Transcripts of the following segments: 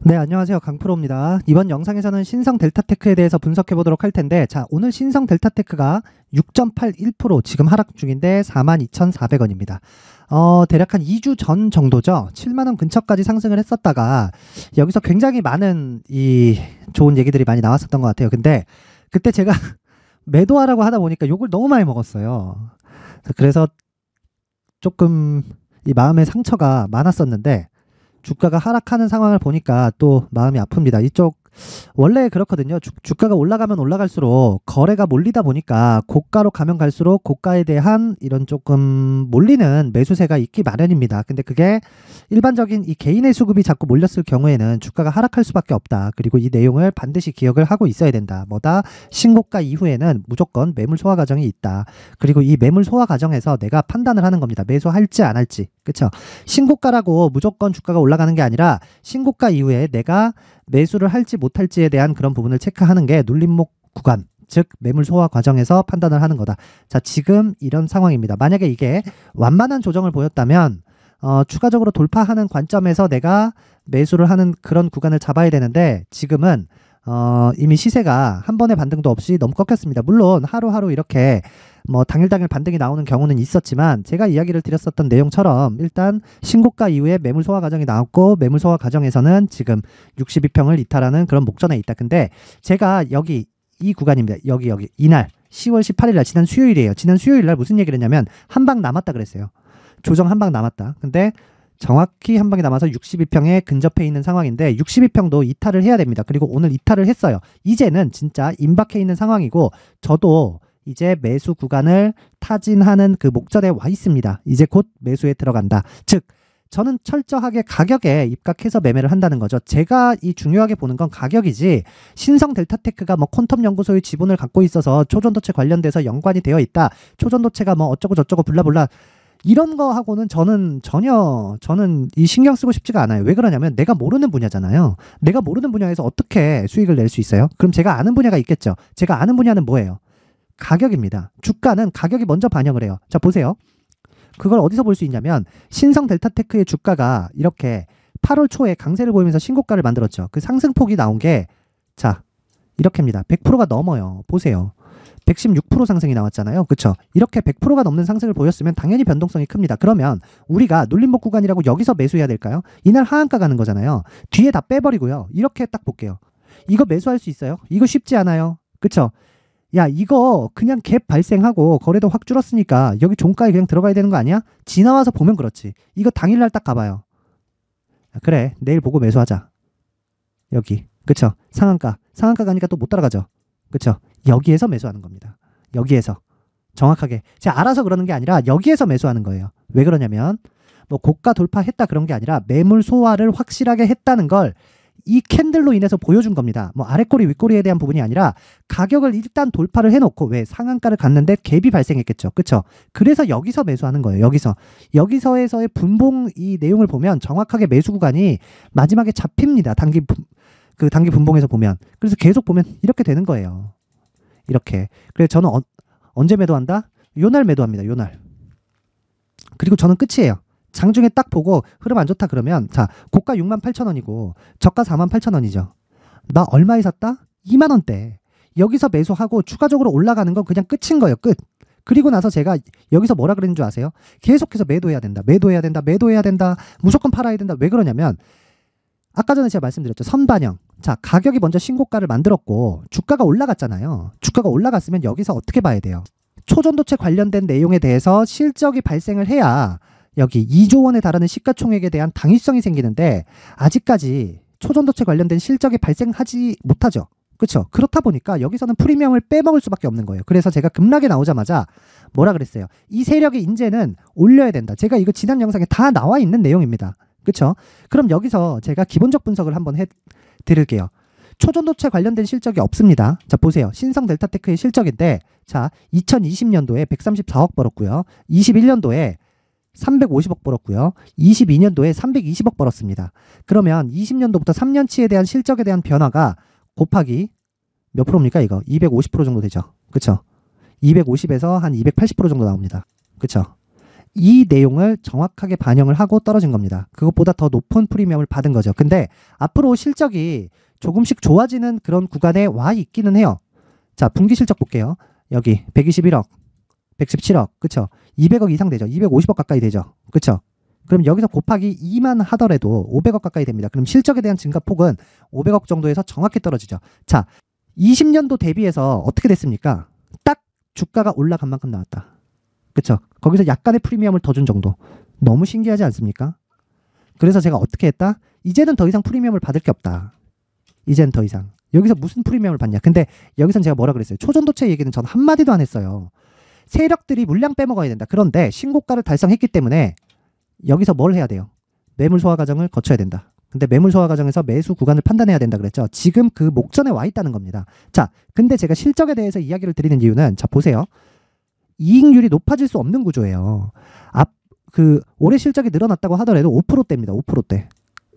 네, 안녕하세요. 강프로입니다. 이번 영상에서는 신성 델타테크에 대해서 분석해 보도록 할 텐데, 자, 오늘 신성 델타테크가 6.81% 지금 하락 중인데 42,400원입니다. 대략 한 2주 전 정도죠. 7만원 근처까지 상승을 했었다가 여기서 굉장히 많은 좋은 얘기들이 많이 나왔었던 것 같아요. 근데 그때 제가 매도하라고 하다 보니까 욕을 너무 많이 먹었어요. 그래서 조금 이 마음의 상처가 많았었는데, 주가가 하락하는 상황을 보니까 또 마음이 아픕니다. 이쪽 원래 그렇거든요. 주가가 올라가면 올라갈수록 거래가 몰리다 보니까 고가로 가면 갈수록 고가에 대한 이런 조금 몰리는 매수세가 있기 마련입니다. 근데 그게 일반적인 이 개인의 수급이 자꾸 몰렸을 경우에는 주가가 하락할 수밖에 없다. 그리고 이 내용을 반드시 기억을 하고 있어야 된다. 뭐다? 신고가 이후에는 무조건 매물 소화 과정이 있다. 그리고 이 매물 소화 과정에서 내가 판단을 하는 겁니다. 매수할지 안 할지. 그쵸? 신고가라고 무조건 주가가 올라가는 게 아니라 신고가 이후에 내가 매수를 할지 못할지에 대한 그런 부분을 체크하는 게 눌림목 구간, 즉 매물 소화 과정에서 판단을 하는 거다. 자, 지금 이런 상황입니다. 만약에 이게 완만한 조정을 보였다면 추가적으로 돌파하는 관점에서 내가 매수를 하는 그런 구간을 잡아야 되는데, 지금은 이미 시세가 한 번의 반등도 없이 너무 꺾였습니다. 물론 하루하루 이렇게 뭐 당일 반등이 나오는 경우는 있었지만, 제가 이야기를 드렸었던 내용처럼 일단 신고가 이후에 매물 소화 과정이 나왔고, 매물 소화 과정에서는 지금 62평을 이탈하는 그런 목전에 있다. 근데 제가 여기 이 구간입니다. 여기 이날 10월 18일 날, 지난 수요일이에요. 지난 수요일 날 무슨 얘기를 했냐면 한 방 남았다 그랬어요. 조정 한 방 남았다. 근데 정확히 한 방이 남아서 62평에 근접해 있는 상황인데, 62평도 이탈을 해야 됩니다. 그리고 오늘 이탈을 했어요. 이제는 진짜 임박해 있는 상황이고, 저도 이제 매수 구간을 타진하는 그 목전에 와 있습니다. 이제 곧 매수에 들어간다. 즉, 저는 철저하게 가격에 입각해서 매매를 한다는 거죠. 제가 이 중요하게 보는 건 가격이지, 신성 델타테크가 뭐 퀀텀 연구소의 지분을 갖고 있어서 초전도체 관련돼서 연관이 되어 있다, 초전도체가 뭐 어쩌고 저쩌고 블라블라, 이런 거 하고는 저는 이 신경 쓰고 싶지가 않아요. 왜 그러냐면 내가 모르는 분야잖아요. 내가 모르는 분야에서 어떻게 수익을 낼 수 있어요? 그럼 제가 아는 분야가 있겠죠. 제가 아는 분야는 뭐예요? 가격입니다. 주가는 가격이 먼저 반영을 해요. 자, 보세요. 그걸 어디서 볼 수 있냐면, 신성 델타테크의 주가가 이렇게 8월 초에 강세를 보이면서 신고가를 만들었죠. 그 상승폭이 나온 게, 자, 이렇게입니다. 100%가 넘어요. 보세요. 116% 상승이 나왔잖아요. 그쵸? 이렇게 100%가 넘는 상승을 보였으면 당연히 변동성이 큽니다. 그러면 우리가 눌림목 구간이라고 여기서 매수해야 될까요? 이날 하한가 가는 거잖아요. 뒤에 다 빼버리고요. 이렇게 딱 볼게요. 이거 매수할 수 있어요? 이거 쉽지 않아요. 그쵸? 야, 이거 그냥 갭 발생하고 거래도 확 줄었으니까 여기 종가에 그냥 들어가야 되는 거 아니야? 지나와서 보면 그렇지. 이거 당일날 딱 가봐요. 그래, 내일 보고 매수하자. 여기. 그쵸? 상한가 가니까 또 못 따라가죠. 그쵸? 여기에서 매수하는 겁니다. 여기에서. 정확하게. 제가 알아서 그러는 게 아니라 여기에서 매수하는 거예요. 왜 그러냐면 뭐 고가 돌파했다 그런 게 아니라 매물 소화를 확실하게 했다는 걸 이 캔들로 인해서 보여준 겁니다. 뭐 아래꼬리 윗꼬리에 대한 부분이 아니라 가격을 일단 돌파를 해놓고, 왜 상한가를 갔는데 갭이 발생했겠죠. 그쵸? 그래서 여기서 매수하는 거예요. 여기서에서의 분봉, 이 내용을 보면 정확하게 매수 구간이 마지막에 잡힙니다. 단기 분봉에서 보면. 그래서 계속 보면 이렇게 되는 거예요. 이렇게. 그래서 저는 언제 매도한다? 요날 매도합니다. 요날. 그리고 저는 끝이에요. 장중에 딱 보고 흐름 안 좋다 그러면, 자, 고가 68,000원이고 저가 48,000원이죠. 나 얼마에 샀다? 2만원대. 여기서 매수하고 추가적으로 올라가는 건 그냥 끝인 거예요. 끝. 그리고 나서 제가 여기서 뭐라 그랬는 줄 아세요? 계속해서 매도해야 된다. 무조건 팔아야 된다. 왜 그러냐면, 아까 전에 제가 말씀드렸죠. 선반영. 자, 가격이 먼저 신고가를 만들었고 주가가 올라갔잖아요. 주가가 올라갔으면 여기서 어떻게 봐야 돼요? 초전도체 관련된 내용에 대해서 실적이 발생을 해야 여기 2조 원에 달하는 시가총액에 대한 당위성이 생기는데, 아직까지 초전도체 관련된 실적이 발생하지 못하죠. 그렇죠? 그렇다 보니까 여기서는 프리미엄을 빼먹을 수밖에 없는 거예요. 그래서 제가 급락이 나오자마자 뭐라 그랬어요? 이 세력의 인재는 올려야 된다. 제가 이거 지난 영상에 다 나와 있는 내용입니다. 그렇죠? 그럼 여기서 제가 기본적 분석을 한번 해드릴게요. 초전도체 관련된 실적이 없습니다. 자, 보세요. 신성 델타테크의 실적인데, 자, 2020년도에 134억 벌었고요. 21년도에 350억 벌었고요. 22년도에 320억 벌었습니다. 그러면 20년도부터 3년치에 대한 실적에 대한 변화가 곱하기 몇 프로입니까? 이거 250% 정도 되죠. 그쵸? 250에서 한 280% 정도 나옵니다. 그쵸? 이 내용을 정확하게 반영을 하고 떨어진 겁니다. 그것보다 더 높은 프리미엄을 받은 거죠. 근데 앞으로 실적이 조금씩 좋아지는 그런 구간에 와 있기는 해요. 자, 분기 실적 볼게요. 여기 121억, 117억, 그쵸? 200억 이상 되죠. 250억 가까이 되죠. 그쵸? 그럼 여기서 곱하기 2만 하더라도 500억 가까이 됩니다. 그럼 실적에 대한 증가폭은 500억 정도에서 정확히 떨어지죠. 자, 20년도 대비해서 어떻게 됐습니까? 딱 주가가 올라간 만큼 나왔다. 그쵸? 거기서 약간의 프리미엄을 더 준 정도. 너무 신기하지 않습니까? 그래서 제가 어떻게 했다? 이제는 더 이상 프리미엄을 받을 게 없다. 이제는 더 이상. 여기서 무슨 프리미엄을 받냐? 근데 여기선 제가 뭐라 그랬어요? 초전도체 얘기는 전 한마디도 안 했어요. 세력들이 물량 빼먹어야 된다. 그런데 신고가를 달성했기 때문에 여기서 뭘 해야 돼요? 매물 소화 과정을 거쳐야 된다. 근데 매물 소화 과정에서 매수 구간을 판단해야 된다 그랬죠. 지금 그 목전에 와 있다는 겁니다. 자, 근데 제가 실적에 대해서 이야기를 드리는 이유는, 자, 보세요. 이익률이 높아질 수 없는 구조예요. 올해 실적이 늘어났다고 하더라도 5%대입니다. 5%대.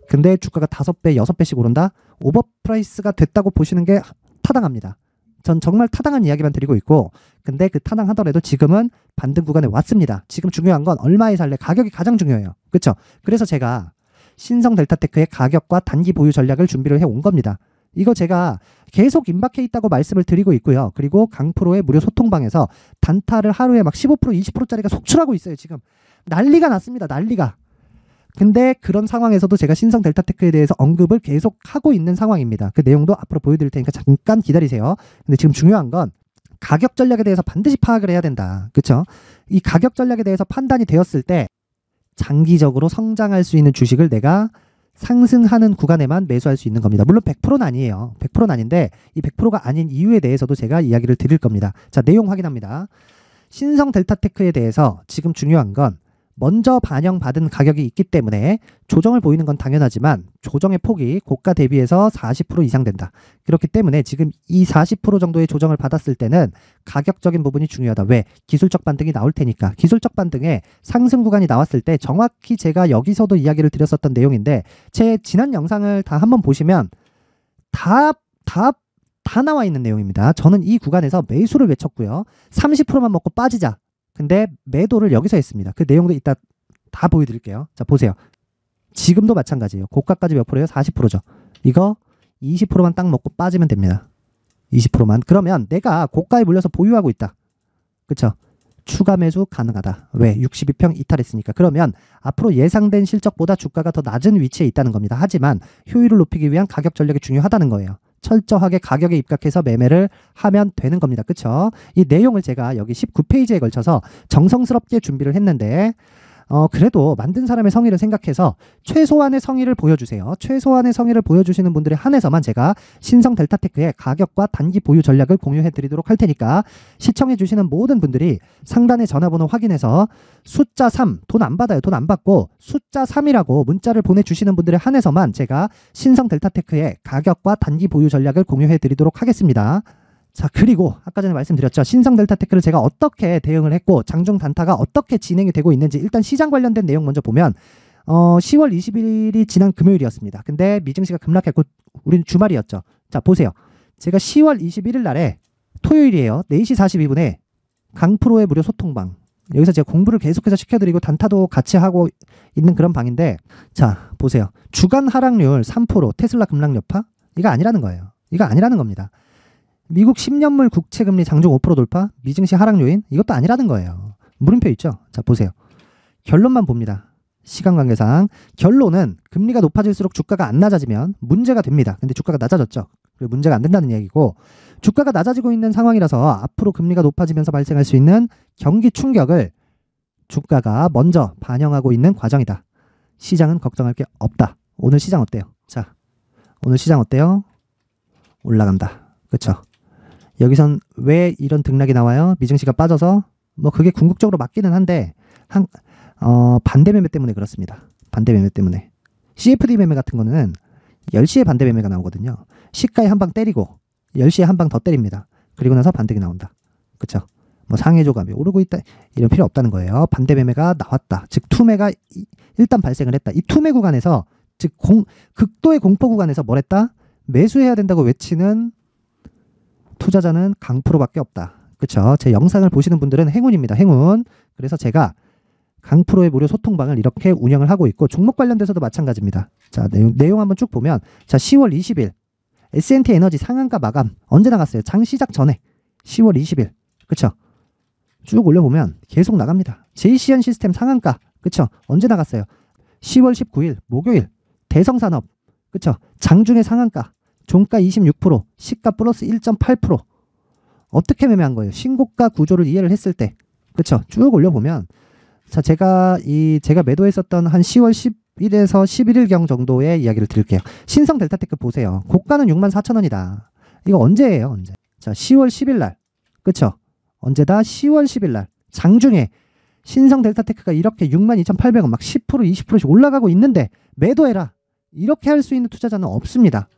근데 주가가 5배, 6배씩 오른다? 오버프라이스가 됐다고 보시는 게 타당합니다. 전 정말 타당한 이야기만 드리고 있고, 근데 그 타당하더라도 지금은 반등 구간에 왔습니다. 지금 중요한 건 얼마에 살래? 가격이 가장 중요해요. 그렇죠? 그래서 제가 신성 델타테크의 가격과 단기 보유 전략을 준비를 해온 겁니다. 이거 제가 계속 임박해 있다고 말씀을 드리고 있고요. 그리고 강프로의 무료 소통방에서 단타를 하루에 막 15%, 20%짜리가 속출하고 있어요. 지금 난리가 났습니다. 난리가. 근데 그런 상황에서도 제가 신성 델타테크에 대해서 언급을 계속 하고 있는 상황입니다. 그 내용도 앞으로 보여드릴 테니까 잠깐 기다리세요. 근데 지금 중요한 건 가격 전략에 대해서 반드시 파악을 해야 된다. 그렇죠? 이 가격 전략에 대해서 판단이 되었을 때 장기적으로 성장할 수 있는 주식을 내가 상승하는 구간에만 매수할 수 있는 겁니다. 물론 100%는 아니에요. 100%는 아닌데 이 100%가 아닌 이유에 대해서도 제가 이야기를 드릴 겁니다. 자, 내용 확인합니다. 신성 델타테크에 대해서 지금 중요한 건 먼저 반영받은 가격이 있기 때문에 조정을 보이는 건 당연하지만 조정의 폭이 고가 대비해서 40% 이상 된다. 그렇기 때문에 지금 이 40% 정도의 조정을 받았을 때는 가격적인 부분이 중요하다. 왜? 기술적 반등이 나올 테니까. 기술적 반등에 상승 구간이 나왔을 때 정확히 제가 여기서도 이야기를 드렸었던 내용인데 제 지난 영상을 다 한번 보시면 다 나와 있는 내용입니다. 저는 이 구간에서 매수를 외쳤고요. 30%만 먹고 빠지자. 근데 매도를 여기서 했습니다. 그 내용도 이따 다 보여드릴게요. 자, 보세요. 지금도 마찬가지예요. 고가까지 몇 프로예요? 40%죠. 이거 20%만 딱 먹고 빠지면 됩니다. 20%만. 그러면 내가 고가에 물려서 보유하고 있다. 그쵸? 추가 매수 가능하다. 왜? 62평 이탈했으니까. 그러면 앞으로 예상된 실적보다 주가가 더 낮은 위치에 있다는 겁니다. 하지만 효율을 높이기 위한 가격 전략이 중요하다는 거예요. 철저하게 가격에 입각해서 매매를 하면 되는 겁니다. 그쵸? 이 내용을 제가 여기 19페이지에 걸쳐서 정성스럽게 준비를 했는데 그래도 만든 사람의 성의를 생각해서 최소한의 성의를 보여주세요. 최소한의 성의를 보여주시는 분들에 한해서만 제가 신성 델타테크의 가격과 단기 보유 전략을 공유해 드리도록 할 테니까 시청해 주시는 모든 분들이 상단의 전화번호 확인해서 숫자 3, 돈 안 받아요. 돈 안 받고 숫자 3이라고 문자를 보내주시는 분들에 한해서만 제가 신성 델타테크의 가격과 단기 보유 전략을 공유해 드리도록 하겠습니다. 자, 그리고 아까 전에 말씀드렸죠. 신성 델타테크를 제가 어떻게 대응을 했고 장중 단타가 어떻게 진행이 되고 있는지 일단 시장 관련된 내용 먼저 보면 10월 20일이 지난 금요일이었습니다. 근데 미증시가 급락했고 우리는 주말이었죠. 자, 보세요. 제가 10월 21일 날에 토요일이에요. 4시 42분에 강프로의 무료 소통방. 여기서 제가 공부를 계속해서 시켜드리고 단타도 같이 하고 있는 그런 방인데 자, 보세요. 주간 하락률 3%, 테슬라 급락 여파? 이거 아니라는 거예요. 이거 아니라는 겁니다. 미국 10년물 국채금리 장중 5% 돌파, 미증시 하락 요인, 이것도 아니라는 거예요. 물음표 있죠? 자, 보세요. 결론만 봅니다. 시간 관계상 결론은 금리가 높아질수록 주가가 안 낮아지면 문제가 됩니다. 근데 주가가 낮아졌죠. 그리고 문제가 안 된다는 얘기고 주가가 낮아지고 있는 상황이라서 앞으로 금리가 높아지면서 발생할 수 있는 경기 충격을 주가가 먼저 반영하고 있는 과정이다. 시장은 걱정할 게 없다. 오늘 시장 어때요? 자, 오늘 시장 어때요? 올라간다. 그쵸? 여기선 왜 이런 등락이 나와요? 미증시가 빠져서 뭐 그게 궁극적으로 맞기는 한데 반대 매매 때문에 그렇습니다. 반대 매매 때문에. CFD 매매 같은 거는 10시에 반대 매매가 나오거든요. 시가에 한 방 때리고 10시에 한 방 더 때립니다. 그리고 나서 반등이 나온다. 그쵸? 뭐 상해 조감이 오르고 있다 이런 필요 없다는 거예요. 반대 매매가 나왔다. 즉 투매가 일단 발생을 했다. 이 투매 구간에서 즉 극도의 공포 구간에서 뭘 했다? 매수해야 된다고 외치는 투자자는 강프로밖에 없다. 그쵸? 제 영상을 보시는 분들은 행운입니다. 행운. 그래서 제가 강프로의 무료 소통방을 이렇게 운영을 하고 있고 종목 관련돼서도 마찬가지입니다. 자, 내용 한번 쭉 보면 자, 10월 20일 S&T 에너지 상한가 마감 언제 나갔어요? 장 시작 전에 10월 20일. 그쵸? 쭉 올려보면 계속 나갑니다. JCN 시스템 상한가. 그쵸? 언제 나갔어요? 10월 19일 목요일 대성산업. 그쵸? 장중에 상한가. 종가 26%, 시가 플러스 1.8%. 어떻게 매매한 거예요? 신고가 구조를 이해를 했을 때. 그쵸? 쭉 올려보면 자, 제가 매도했었던 한 10월 10일에서 11일경 정도의 이야기를 드릴게요. 신성 델타테크 보세요. 고가는 64,000원이다. 이거 언제예요? 언제? 자, 10월 10일 날. 그쵸? 언제다? 10월 10일 날. 장중에 신성 델타테크가 이렇게 62,800원 막 10%, 20%씩 올라가고 있는데 매도해라. 이렇게 할 수 있는 투자자는 없습니다.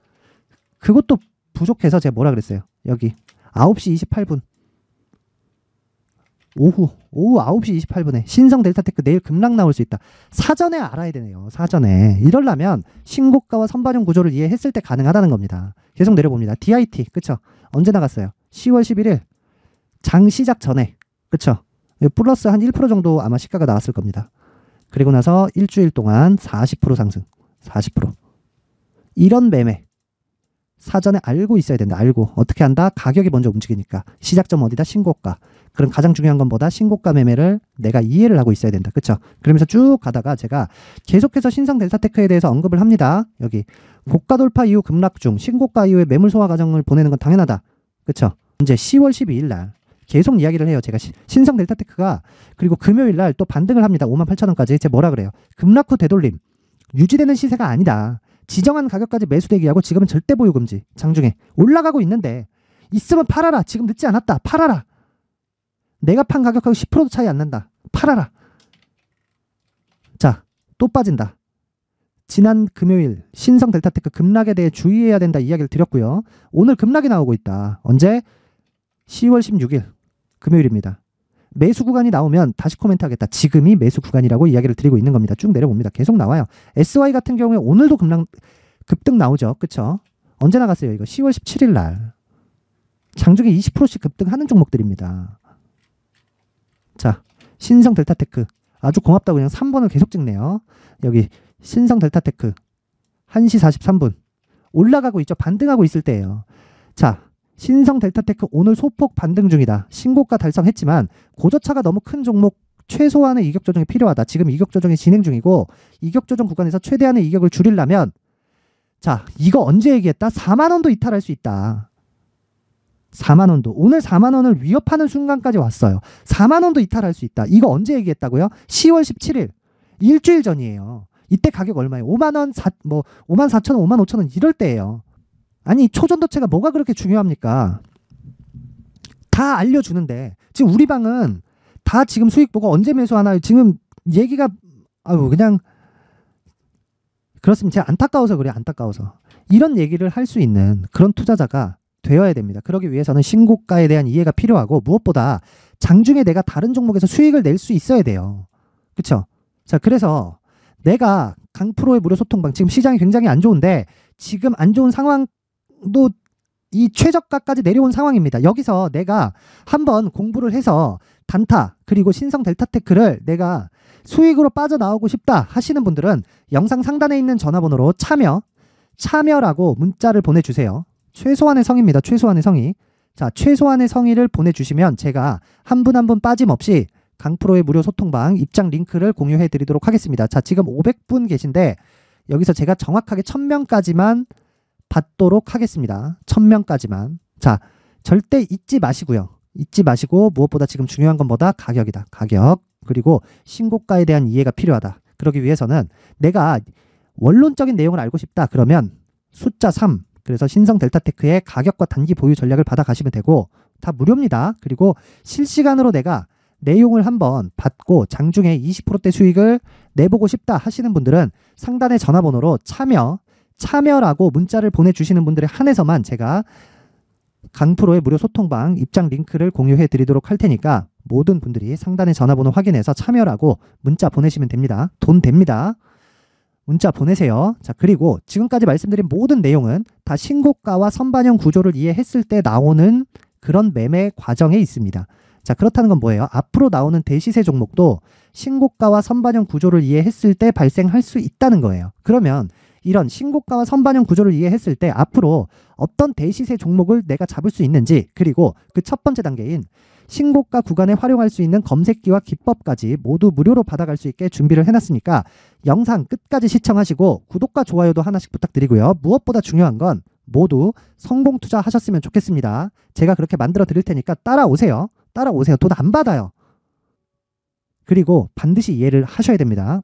그것도 부족해서 제가 뭐라 그랬어요? 여기 9시 28분. 오후 9시 28분에 신성 델타테크 내일 급락 나올 수 있다. 사전에 알아야 되네요. 사전에. 이러려면 신고가와 선반영 구조를 이해했을 때 가능하다는 겁니다. 계속 내려봅니다. DIT. 그쵸? 언제 나갔어요? 10월 11일. 장 시작 전에. 그쵸? 플러스 한 1% 정도 아마 시가가 나왔을 겁니다. 그리고 나서 일주일 동안 40% 상승. 40%. 이런 매매. 사전에 알고 있어야 된다. 알고. 어떻게 한다? 가격이 먼저 움직이니까. 시작점 어디다? 신고가. 그럼 가장 중요한 건 뭐다? 신고가 매매를 내가 이해를 하고 있어야 된다. 그쵸? 그러면서 쭉 가다가 제가 계속해서 신성 델타테크에 대해서 언급을 합니다. 여기 고가 돌파 이후 급락 중 신고가 이후에 매물 소화 과정을 보내는 건 당연하다. 그쵸? 이제 10월 12일 날 계속 이야기를 해요. 제가 신성 델타테크가 그리고 금요일 날 또 반등을 합니다. 58,000원까지. 제가 뭐라 그래요? 급락 후 되돌림. 유지되는 시세가 아니다. 지정한 가격까지 매수 대기하고 지금은 절대 보유 금지. 장중에 올라가고 있는데 있으면 팔아라. 지금 늦지 않았다. 팔아라. 내가 판 가격하고 10%도 차이 안 난다. 팔아라. 자, 또 빠진다. 지난 금요일 신성 델타테크 급락에 대해 주의해야 된다 이야기를 드렸고요. 오늘 급락이 나오고 있다. 언제? 10월 16일 금요일입니다. 매수 구간이 나오면 다시 코멘트 하겠다. 지금이 매수 구간이라고 이야기를 드리고 있는 겁니다. 쭉 내려봅니다. 계속 나와요. SY 같은 경우에 오늘도 급등 나오죠. 그쵸? 언제 나갔어요? 이거 10월 17일 날. 장중에 20%씩 급등하는 종목들입니다. 자, 신성 델타테크. 아주 고맙다고 그냥 3번을 계속 찍네요. 여기 신성 델타테크 1시 43분. 올라가고 있죠. 반등하고 있을 때예요. 자, 신성 델타테크 오늘 소폭 반등 중이다. 신고가 달성했지만 고저차가 너무 큰 종목 최소한의 이격 조정이 필요하다. 지금 이격 조정이 진행 중이고 이격 조정 구간에서 최대한의 이격을 줄이려면 자, 이거 언제 얘기했다? 4만 원도 이탈할 수 있다. 4만 원도. 오늘 4만 원을 위협하는 순간까지 왔어요. 4만 원도 이탈할 수 있다. 이거 언제 얘기했다고요? 10월 17일. 일주일 전이에요. 이때 가격 얼마예요? 5만 원, 5만 4천 원, 5만 5천 원 이럴 때예요. 아니 초전도체가 뭐가 그렇게 중요합니까? 다 알려주는데 지금 우리 방은 다 지금 수익 보고 언제 매수하나요? 지금 얘기가 그냥 그렇습니다. 제가 안타까워서 그래요. 안타까워서. 이런 얘기를 할 수 있는 그런 투자자가 되어야 됩니다. 그러기 위해서는 신고가에 대한 이해가 필요하고 무엇보다 장중에 내가 다른 종목에서 수익을 낼 수 있어야 돼요. 그쵸? 자, 그래서 내가 강프로의 무료 소통방 지금 시장이 굉장히 안 좋은데 지금 안 좋은 상황도 이 최저가까지 내려온 상황입니다. 여기서 내가 한번 공부를 해서 단타 그리고 신성 델타테크를 내가 수익으로 빠져나오고 싶다 하시는 분들은 영상 상단에 있는 전화번호로 참여라고 문자를 보내주세요. 최소한의 성의입니다. 최소한의 성의. 자, 최소한의 성의를 보내주시면 제가 한 분 한 분 빠짐없이 강프로의 무료 소통방 입장 링크를 공유해 드리도록 하겠습니다. 자, 지금 500분 계신데 여기서 제가 정확하게 1000명까지만 받도록 하겠습니다. 1000명까지만. 자, 절대 잊지 마시고요. 잊지 마시고 무엇보다 지금 중요한 건 뭐다? 가격이다. 가격. 그리고 신고가에 대한 이해가 필요하다. 그러기 위해서는 내가 원론적인 내용을 알고 싶다. 그러면 숫자 3. 그래서 신성 델타테크의 가격과 단기 보유 전략을 받아가시면 되고 다 무료입니다. 그리고 실시간으로 내가 내용을 한번 받고 장중에 20%대 수익을 내보고 싶다 하시는 분들은 상단의 전화번호로 참여라고 문자를 보내주시는 분들에 한해서만 제가 강프로의 무료 소통방 입장 링크를 공유해 드리도록 할 테니까 모든 분들이 상단의 전화번호 확인해서 참여라고 문자 보내시면 됩니다. 돈 됩니다. 문자 보내세요. 자, 그리고 지금까지 말씀드린 모든 내용은 다 신고가와 선반영 구조를 이해했을 때 나오는 그런 매매 과정에 있습니다. 자, 그렇다는 건 뭐예요? 앞으로 나오는 대시세 종목도 신고가와 선반영 구조를 이해했을 때 발생할 수 있다는 거예요. 그러면 이런 신고가와 선반영 구조를 이해했을 때 앞으로 어떤 대시세 종목을 내가 잡을 수 있는지, 그리고 그 첫 번째 단계인 신고가 구간에 활용할 수 있는 검색기와 기법까지 모두 무료로 받아갈 수 있게 준비를 해놨으니까 영상 끝까지 시청하시고 구독과 좋아요도 하나씩 부탁드리고요. 무엇보다 중요한 건 모두 성공 투자하셨으면 좋겠습니다. 제가 그렇게 만들어 드릴 테니까 따라오세요. 따라오세요. 돈 안 받아요. 그리고 반드시 이해를 하셔야 됩니다.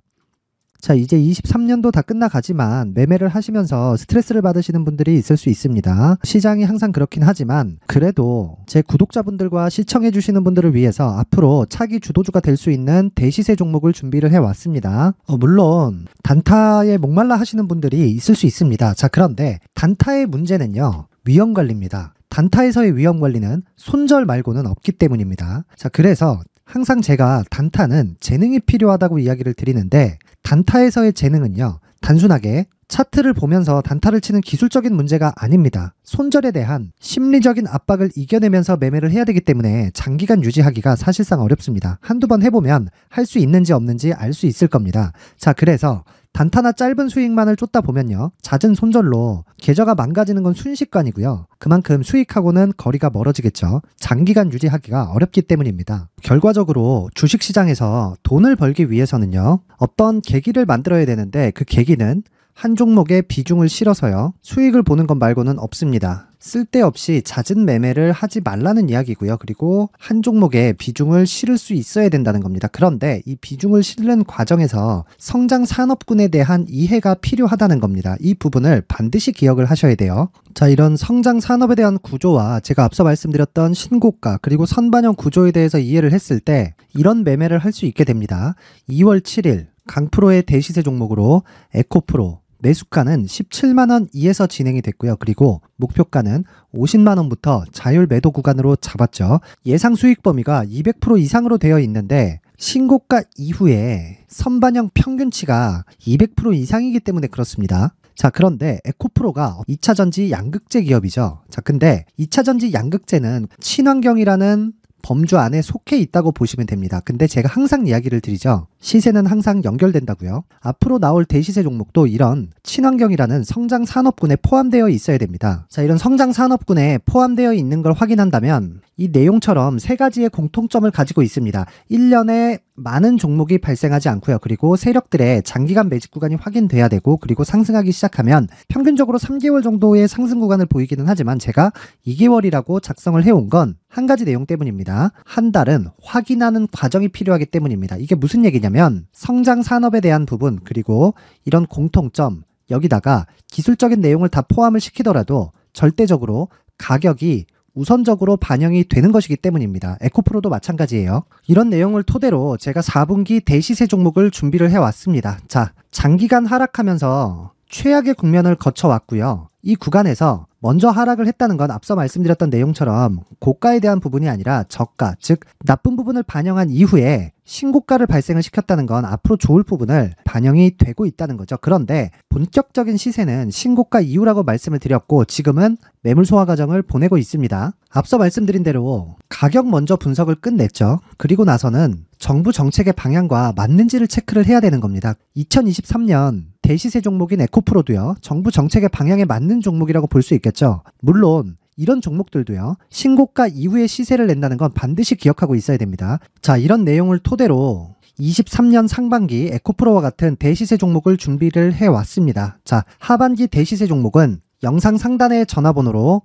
자, 이제 23년도 다 끝나가지만 매매를 하시면서 스트레스를 받으시는 분들이 있을 수 있습니다. 시장이 항상 그렇긴 하지만 그래도 제 구독자분들과 시청해 주시는 분들을 위해서 앞으로 차기 주도주가 될 수 있는 대시세 종목을 준비를 해왔습니다. 물론 단타에 목말라 하시는 분들이 있을 수 있습니다. 자, 그런데 단타의 문제는요, 위험관리입니다. 단타에서의 위험관리는 손절 말고는 없기 때문입니다. 자, 그래서 항상 제가 단타는 재능이 필요하다고 이야기를 드리는데, 단타에서의 재능은요, 단순하게 차트를 보면서 단타를 치는 기술적인 문제가 아닙니다. 손절에 대한 심리적인 압박을 이겨내면서 매매를 해야 되기 때문에 장기간 유지하기가 사실상 어렵습니다. 한두 번 해보면 할 수 있는지 없는지 알 수 있을 겁니다. 자, 그래서 단타나 짧은 수익만을 쫓다 보면요, 잦은 손절로 계좌가 망가지는 건 순식간이고요. 그만큼 수익하고는 거리가 멀어지겠죠. 장기간 유지하기가 어렵기 때문입니다. 결과적으로 주식시장에서 돈을 벌기 위해서는요, 어떤 계기를 만들어야 되는데 그 계기는 한 종목에 비중을 실어서요, 수익을 보는 것 말고는 없습니다. 쓸데없이 잦은 매매를 하지 말라는 이야기고요. 그리고 한 종목에 비중을 실을 수 있어야 된다는 겁니다. 그런데 이 비중을 실는 과정에서 성장 산업군에 대한 이해가 필요하다는 겁니다. 이 부분을 반드시 기억을 하셔야 돼요. 자, 이런 성장 산업에 대한 구조와 제가 앞서 말씀드렸던 신고가 그리고 선반영 구조에 대해서 이해를 했을 때 이런 매매를 할 수 있게 됩니다. 2월 7일 강프로의 대시세 종목으로 에코프로 매수가는 17만원 이에서 진행이 됐고요. 그리고 목표가는 50만원부터 자율 매도 구간으로 잡았죠. 예상 수익 범위가 200% 이상으로 되어 있는데 신고가 이후에 선반영 평균치가 200% 이상이기 때문에 그렇습니다. 자, 그런데 에코프로가 2차전지 양극재 기업이죠. 자, 근데 2차전지 양극재는 친환경이라는 범주 안에 속해 있다고 보시면 됩니다. 근데 제가 항상 이야기를 드리죠. 시세는 항상 연결된다고요. 앞으로 나올 대시세 종목도 이런 친환경이라는 성장 산업군에 포함되어 있어야 됩니다. 자, 이런 성장 산업군에 포함되어 있는 걸 확인한다면 이 내용처럼 세 가지의 공통점을 가지고 있습니다. 1년에 많은 종목이 발생하지 않고요. 그리고 세력들의 장기간 매집 구간이 확인돼야 되고, 그리고 상승하기 시작하면 평균적으로 3개월 정도의 상승 구간을 보이기는 하지만 제가 2개월이라고 작성을 해온 건 한 가지 내용 때문입니다. 한 달은 확인하는 과정이 필요하기 때문입니다. 이게 무슨 얘기냐면 성장 산업에 대한 부분, 그리고 이런 공통점, 여기다가 기술적인 내용을 다 포함을 시키더라도 절대적으로 가격이 우선적으로 반영이 되는 것이기 때문입니다. 에코프로도 마찬가지예요. 이런 내용을 토대로 제가 4분기 대시세 종목을 준비를 해왔습니다. 자, 장기간 하락하면서 최악의 국면을 거쳐왔고요. 이 구간에서 먼저 하락을 했다는 건 앞서 말씀드렸던 내용처럼 고가에 대한 부분이 아니라 저가, 즉 나쁜 부분을 반영한 이후에 신고가를 발생을 시켰다는 건 앞으로 좋을 부분을 반영이 되고 있다는 거죠. 그런데 본격적인 시세는 신고가 이후라고 말씀을 드렸고 지금은 매물 소화 과정을 보내고 있습니다. 앞서 말씀드린 대로 가격 먼저 분석을 끝냈죠. 그리고 나서는 정부 정책의 방향과 맞는지를 체크를 해야 되는 겁니다. 2023년 대시세 종목인 에코프로도요, 정부 정책의 방향에 맞는 종목이라고 볼 수 있겠죠. 물론 이런 종목들도요, 신고가 이후에 시세를 낸다는 건 반드시 기억하고 있어야 됩니다. 자, 이런 내용을 토대로 23년 상반기 에코프로와 같은 대시세 종목을 준비를 해왔습니다. 자, 하반기 대시세 종목은 영상 상단의 전화번호로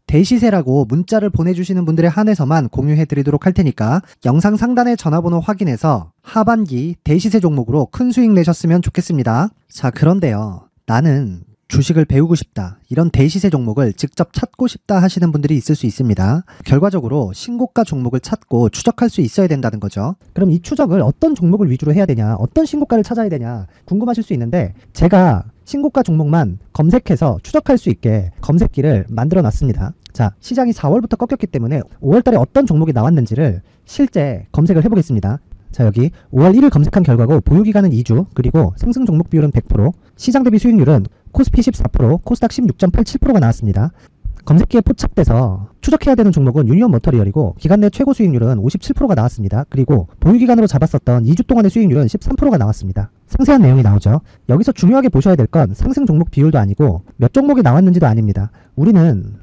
대시세라고 문자를 보내주시는 분들에 한해서만 공유해 드리도록 할 테니까 영상 상단의 전화번호 확인해서 하반기 대시세 종목으로 큰 수익 내셨으면 좋겠습니다. 자, 그런데요, 나는 주식을 배우고 싶다, 이런 대시세 종목을 직접 찾고 싶다 하시는 분들이 있을 수 있습니다. 결과적으로 신고가 종목을 찾고 추적할 수 있어야 된다는 거죠. 그럼 이 추적을 어떤 종목을 위주로 해야 되냐, 어떤 신고가를 찾아야 되냐 궁금하실 수 있는데 제가 신고가 종목만 검색해서 추적할 수 있게 검색기를 만들어 놨습니다. 자, 시장이 4월부터 꺾였기 때문에 5월달에 어떤 종목이 나왔는지를 실제 검색을 해보겠습니다. 자, 여기 5월 1일 검색한 결과고 보유기간은 2주, 그리고 상승 종목 비율은 100%, 시장 대비 수익률은 코스피 14%, 코스닥 16.87%가 나왔습니다. 검색기에 포착돼서 추적해야 되는 종목은 유니온 머터리얼이고 기간 내 최고 수익률은 57%가 나왔습니다. 그리고 보유기간으로 잡았었던 2주 동안의 수익률은 13%가 나왔습니다. 상세한 내용이 나오죠. 여기서 중요하게 보셔야 될 건 상승 종목 비율도 아니고 몇 종목이 나왔는지도 아닙니다. 우리는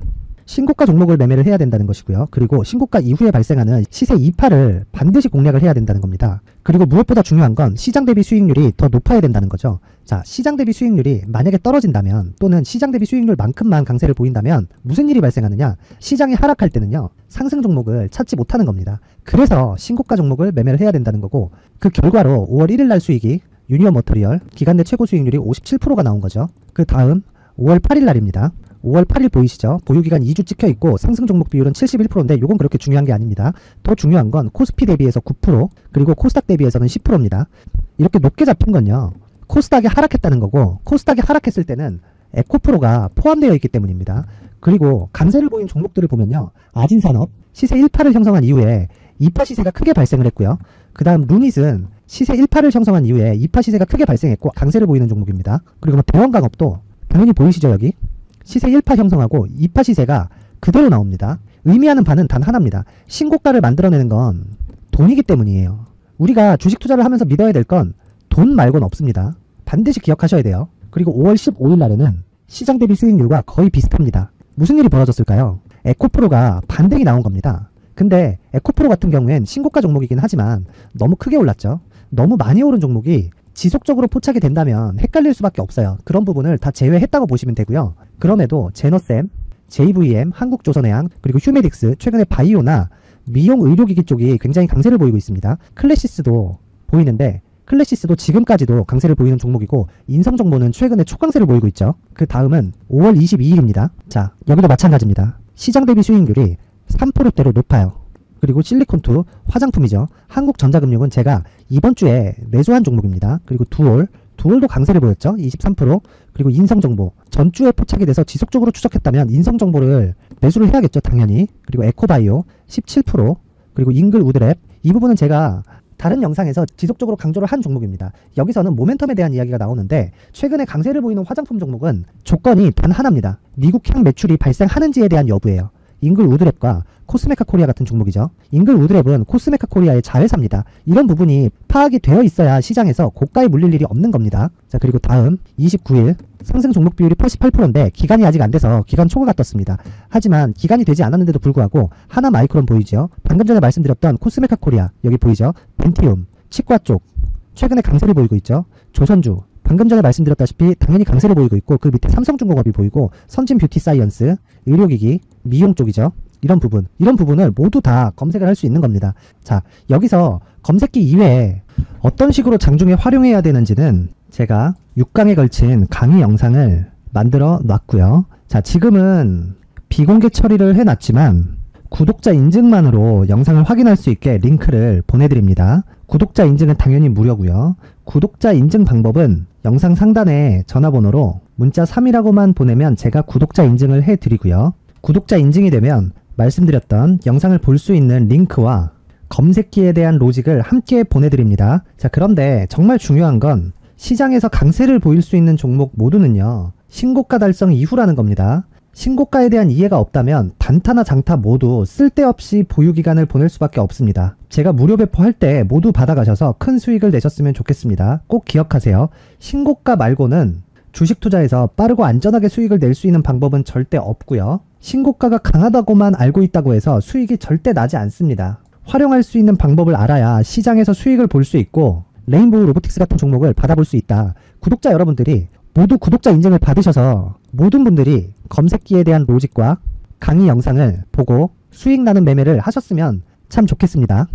신고가 종목을 매매를 해야 된다는 것이고요. 그리고 신고가 이후에 발생하는 시세 이파를 반드시 공략을 해야 된다는 겁니다. 그리고 무엇보다 중요한 건 시장 대비 수익률이 더 높아야 된다는 거죠. 자, 시장 대비 수익률이 만약에 떨어진다면 또는 시장 대비 수익률만큼만 강세를 보인다면 무슨 일이 발생하느냐? 시장이 하락할 때는요. 상승 종목을 찾지 못하는 겁니다. 그래서 신고가 종목을 매매를 해야 된다는 거고 그 결과로 5월 1일 날 수익이 유니온 머터리얼 기간 내 최고 수익률이 57%가 나온 거죠. 그 다음 5월 8일 날입니다. 5월 8일 보이시죠? 보유기간 2주 찍혀있고 상승 종목 비율은 71%인데 이건 그렇게 중요한 게 아닙니다. 더 중요한 건 코스피 대비해서 9% 그리고 코스닥 대비해서는 10%입니다. 이렇게 높게 잡힌 건요. 코스닥이 하락했다는 거고 코스닥이 하락했을 때는 에코프로가 포함되어 있기 때문입니다. 그리고 강세를 보인 종목들을 보면요. 아진산업 시세 1파를 형성한 이후에 2파 시세가 크게 발생을 했고요. 그 다음 루닛은 시세 1파를 형성한 이후에 2파 시세가 크게 발생했고 강세를 보이는 종목입니다. 그리고 대원강업도 당연히 보이시죠 여기? 시세 1파 형성하고 2파 시세가 그대로 나옵니다. 의미하는 바는 단 하나입니다. 신고가를 만들어내는 건 돈이기 때문이에요. 우리가 주식 투자를 하면서 믿어야 될 건 돈 말고는 없습니다. 반드시 기억하셔야 돼요. 그리고 5월 15일 날에는 시장 대비 수익률과 거의 비슷합니다. 무슨 일이 벌어졌을까요? 에코프로가 반등이 나온 겁니다. 근데 에코프로 같은 경우엔 신고가 종목이긴 하지만 너무 크게 올랐죠. 너무 많이 오른 종목이 지속적으로 포착이 된다면 헷갈릴 수밖에 없어요. 그런 부분을 다 제외했다고 보시면 되고요. 그럼에도 제너셈, JVM, 한국조선해양, 그리고 휴메딕스, 최근에 바이오나 미용 의료기기 쪽이 굉장히 강세를 보이고 있습니다. 클래시스도 보이는데 클래시스도 지금까지도 강세를 보이는 종목이고 인성정보는 최근에 초강세를 보이고 있죠. 그 다음은 5월 22일입니다. 자, 여기도 마찬가지입니다. 시장 대비 수익률이 3%대로 높아요. 그리고 실리콘2 화장품이죠. 한국전자금융은 제가 이번 주에 매수한 종목입니다. 그리고 두올도 강세를 보였죠. 23%. 그리고 인성정보 전주에 포착이 돼서 지속적으로 추적했다면 인성정보를 매수를 해야겠죠. 당연히. 그리고 에코바이오 17%. 그리고 잉글 우드랩 이 부분은 제가 다른 영상에서 지속적으로 강조를 한 종목입니다. 여기서는 모멘텀에 대한 이야기가 나오는데 최근에 강세를 보이는 화장품 종목은 조건이 단 하나입니다. 미국향 매출이 발생하는지에 대한 여부예요. 잉글 우드랩과 코스메카 코리아 같은 종목이죠. 잉글 우드랩은 코스메카 코리아의 자회사입니다. 이런 부분이 파악이 되어 있어야 시장에서 고가에 물릴 일이 없는 겁니다. 자, 그리고 다음 29일 상승 종목 비율이 88%인데 기간이 아직 안 돼서 기간 초과가 떴습니다. 하지만 기간이 되지 않았는데도 불구하고 하나 마이크론 보이죠. 방금 전에 말씀드렸던 코스메카 코리아 여기 보이죠. 벤티움 치과 쪽 최근에 강세를 보이고 있죠. 조선주 방금 전에 말씀드렸다시피 당연히 강세를 보이고 있고 그 밑에 삼성중공업이 보이고 선진 뷰티 사이언스, 의료기기, 미용 쪽이죠. 이런 부분을 모두 다 검색을 할 수 있는 겁니다. 자, 여기서 검색기 이외에 어떤 식으로 장중에 활용해야 되는지는 제가 6강에 걸친 강의 영상을 만들어 놨고요. 자, 지금은 비공개 처리를 해놨지만 구독자 인증만으로 영상을 확인할 수 있게 링크를 보내드립니다. 구독자 인증은 당연히 무료고요. 구독자 인증 방법은 영상 상단에 전화번호로 문자 3이라고만 보내면 제가 구독자 인증을 해드리고요. 구독자 인증이 되면 말씀드렸던 영상을 볼 수 있는 링크와 검색기에 대한 로직을 함께 보내드립니다. 자, 그런데 정말 중요한 건 시장에서 강세를 보일 수 있는 종목 모두는요. 신고가 달성 이후라는 겁니다. 신고가에 대한 이해가 없다면 단타나 장타 모두 쓸데없이 보유기간을 보낼 수밖에 없습니다. 제가 무료 배포할 때 모두 받아가셔서 큰 수익을 내셨으면 좋겠습니다. 꼭 기억하세요. 신고가 말고는 주식 투자에서 빠르고 안전하게 수익을 낼 수 있는 방법은 절대 없고요. 신고가가 강하다고만 알고 있다고 해서 수익이 절대 나지 않습니다. 활용할 수 있는 방법을 알아야 시장에서 수익을 볼 수 있고 레인보우 로보틱스 같은 종목을 받아볼 수 있다. 구독자 여러분들이 모두 구독자 인증을 받으셔서 모든 분들이 검색기에 대한 로직과 강의 영상을 보고 수익 나는 매매를 하셨으면 참 좋겠습니다.